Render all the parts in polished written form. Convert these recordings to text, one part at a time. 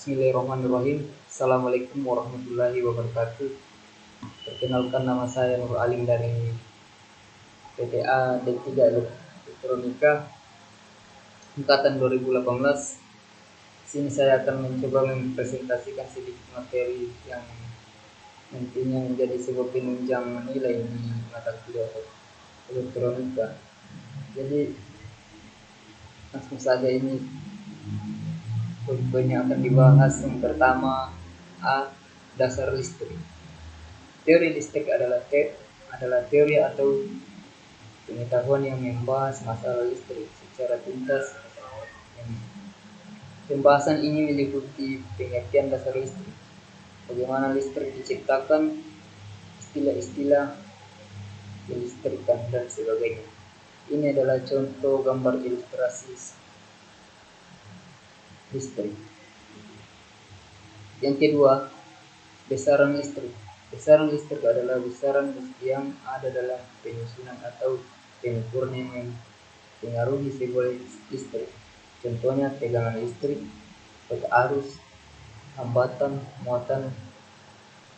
Bismillahirrahmanirrahim. Assalamualaikum warahmatullahi wabarakatuh. Perkenalkan, nama saya Nur Alim dari PTA D3 Elektronika angkatan 2018. Sini saya akan mencoba mempresentasikan sedikit materi yang nantinya menjadi sebuah penunjang nilai di mata kuliah elektronika. Jadi langsung saja, ini poin-poin yang akan dibahas. Yang pertama, dasar listrik. Teori listrik adalah teori atau pengetahuan yang membahas masalah listrik secara tuntas. Pembahasan ini meliputi pengertian dasar listrik, bagaimana listrik diciptakan, istilah-istilah kelistrikan, dan sebagainya. Ini adalah contoh gambar ilustrasi listrik. Yang kedua, besaran listrik. Besaran listrik adalah besaran yang ada dalam penyusunan atau pengukuran yang mempengaruhi sebuah listrik. Contohnya tegangan listrik, arus, hambatan, muatan,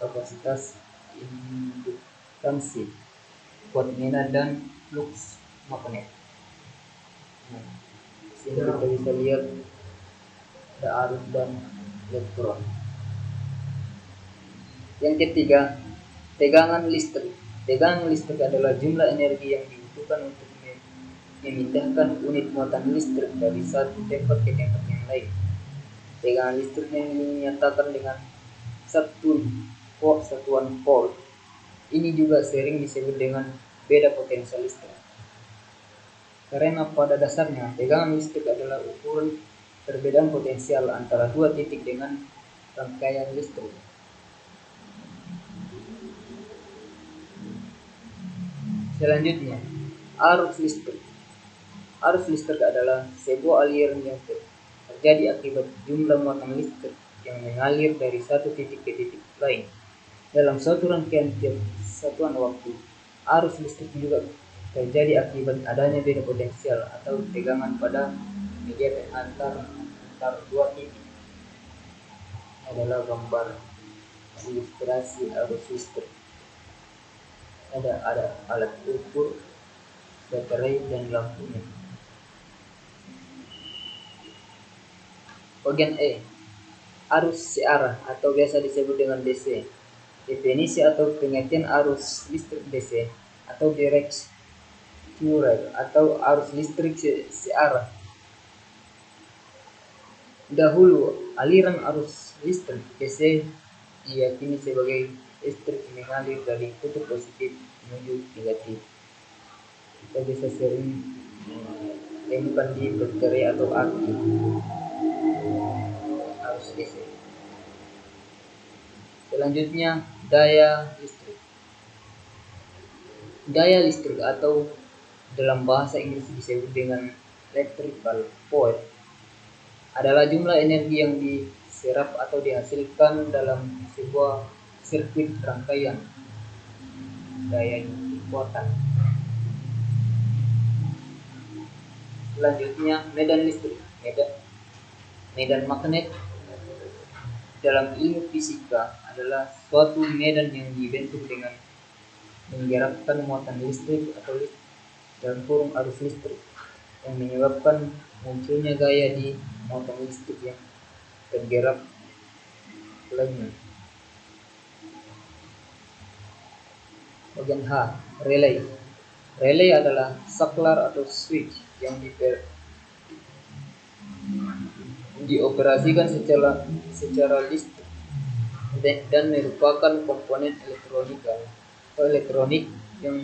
kapasitas, indukansi, kuat medan, dan flux magnet. Sini kita bisa lihat ada arus dan elektron. Yang ketiga, tegangan listrik. Tegangan listrik adalah jumlah energi yang dibutuhkan untuk memindahkan unit muatan listrik dari satu tempat ke tempat yang lain. Tegangan listrik yang dinyatakan dengan satuan volt. Ini juga sering disebut dengan beda potensial listrik. Karena pada dasarnya tegangan listrik adalah ukuran perbedaan potensial antara dua titik dengan rangkaian listrik. Selanjutnya, arus listrik. Arus listrik adalah sebuah aliran yang terjadi akibat jumlah muatan listrik yang mengalir dari satu titik ke titik lain dalam suatu rangkaian tiap satuan waktu. Arus listrik juga terjadi akibat adanya beda potensial atau tegangan pada media antar dua titik. Ini adalah gambar ilustrasi arus listrik. Ada alat ukur, baterai, dan lampunya. Bagian E, arus searah atau biasa disebut dengan DC. Definisi atau pengertian arus listrik DC atau direct current atau arus listrik searah. Dahulu, aliran arus listrik DC diyakini sebagai listrik mengalir dari kutub positif menuju negatif. Kita bisa sering temukan di baterai atau aki arus DC. Selanjutnya, daya listrik. Daya listrik atau dalam bahasa Inggris disebut dengan electrical power adalah jumlah energi yang diserap atau dihasilkan dalam sebuah sirkuit rangkaian daya kekuatan. Selanjutnya, medan listrik. Medan magnet dalam ilmu fisika adalah suatu medan yang dibentuk dengan menggerakkan muatan listrik atau dalam kurung arus listrik yang menyebabkan munculnya gaya di muatan listrik yang tergerak lainnya. Bagian H, relay. Relay adalah saklar atau switch yang dioperasikan secara listrik dan merupakan komponen elektronik yang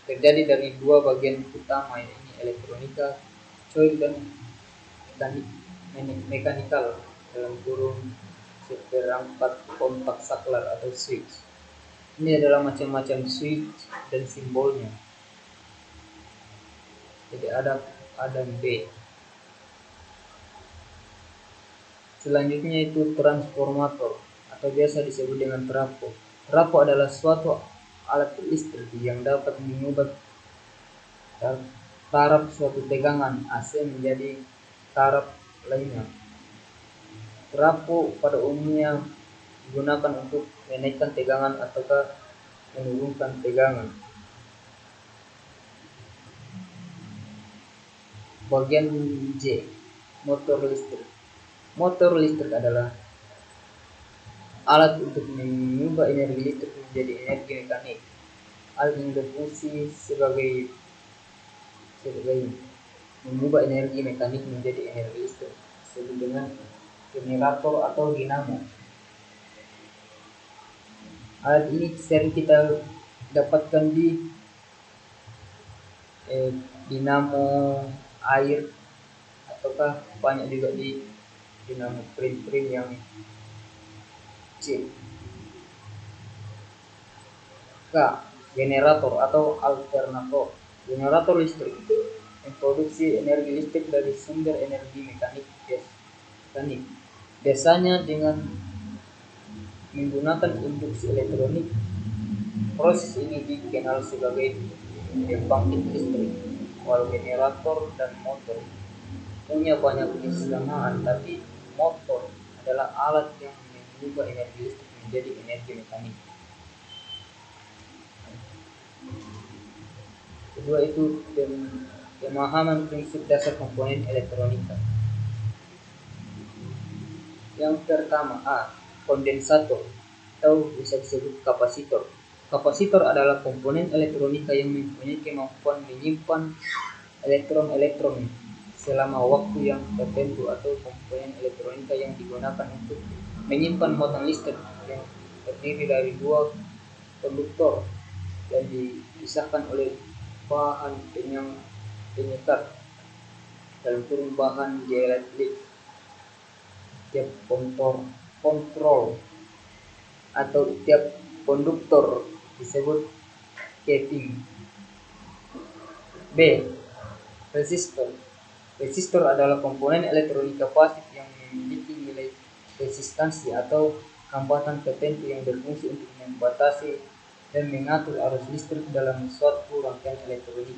terjadi dari dua bagian utama, yaitu elektronika coil dan mekanikal dalam kurung seperangkat kontak saklar atau switch. Ini adalah macam-macam switch dan simbolnya. Jadi ada dan B. Selanjutnya itu transformator atau biasa disebut dengan trafo. Trafo adalah suatu alat listrik yang dapat mengubah taraf suatu tegangan AC menjadi taraf lainnya. Trafo pada umumnya digunakan untuk menaikkan tegangan ataukah menurunkan tegangan. Bagian J, motor listrik. Motor listrik adalah alat untuk mengubah energi listrik menjadi energi mekanik. Alat yang berfungsi sebagai mengubah energi mekanik menjadi energi listrik, disebut dengan generator atau dinamo. Alat ini sering kita dapatkan di dinamo air, ataukah banyak juga di dinamo prim yang C. K. Generator atau alternator. Generator listrik memproduksi energi listrik dari sumber energi mekanik. Biasanya dengan menggunakan induksi elektronik. Proses ini dikenal sebagai pembangkit listrik. Walau generator dan motor punya banyak kesamaan, tapi motor adalah alat yang mengubah energi listrik menjadi energi mekanik. Kedua itu pemahaman prinsip dasar komponen elektronika. Yang pertama, kondensator atau bisa disebut kapasitor. Kapasitor adalah komponen elektronika yang mempunyai kemampuan menyimpan elektron-elektron selama waktu yang tertentu, atau komponen elektronika yang digunakan untuk menyimpan muatan listrik yang terdiri dari dua konduktor yang dipisahkan oleh bahan penyekat, dalam kurung bahan dieletrik. Tiap kontrol atau tiap konduktor disebut casing. B. Resistor. Resistor adalah komponen elektronika pasif yang memiliki nilai resistansi atau hambatan tertentu yang berfungsi untuk membatasi dan mengatur arus listrik dalam suatu rangkaian elektronik.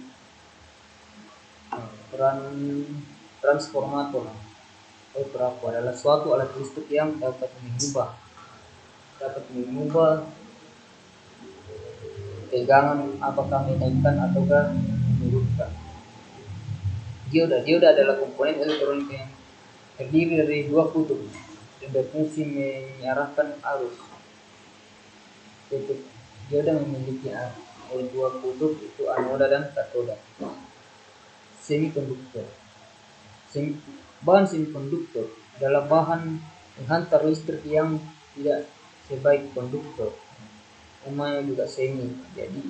Transformator atau trafo adalah suatu alat listrik yang dapat mengubah tegangan, apakah menaikkan ataukah menurunkan. Dioda adalah komponen elektronika yang terdiri dari dua kutub yang berfungsi mengarahkan arus. Kutub dioda memiliki dua kutub, itu anoda dan katoda. Semikonduktor. Bahan semikonduktor adalah bahan penghantar listrik yang tidak sebaik konduktor, umumnya juga semi, jadi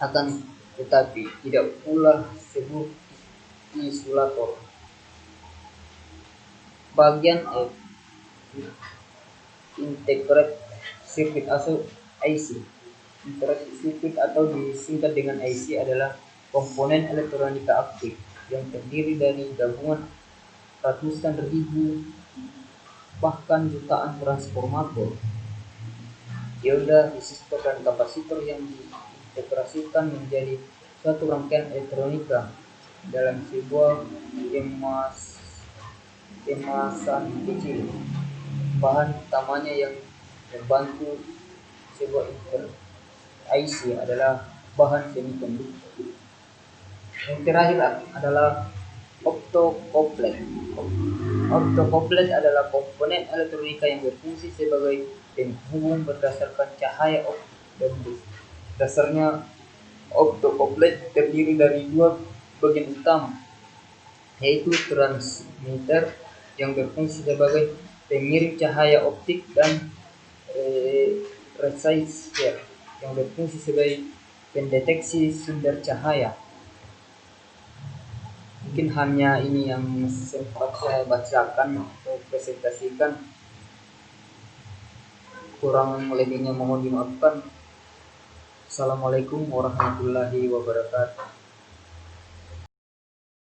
akan tetapi tidak pula sebut isolator. Bagian F, integrated circuit atau IC. Integrated circuit atau disingkat dengan IC adalah komponen elektronika aktif yang terdiri dari gabungan ratusan ribu bahkan jutaan transformator, dioda, resistor, dan kapasitor yang diintegrasikan menjadi suatu rangkaian elektronika dalam sebuah kemasan kecil. Bahan utamanya yang membantu sebuah IC adalah bahan semikonduktor. Yang terakhir adalah optocoupler. Optocoupler adalah komponen elektronika yang berfungsi sebagai penghubung berdasarkan cahaya optik. Dasarnya optocoupler terdiri dari dua bagian utama, yaitu transmitter yang berfungsi sebagai pengirim cahaya optik dan receiver yang berfungsi sebagai pendeteksi sumber cahaya. Mungkin hanya ini yang sempat saya bacakan atau presentasikan, kurang lebihnya mohon dimaafkan. Assalamualaikum warahmatullahi wabarakatuh.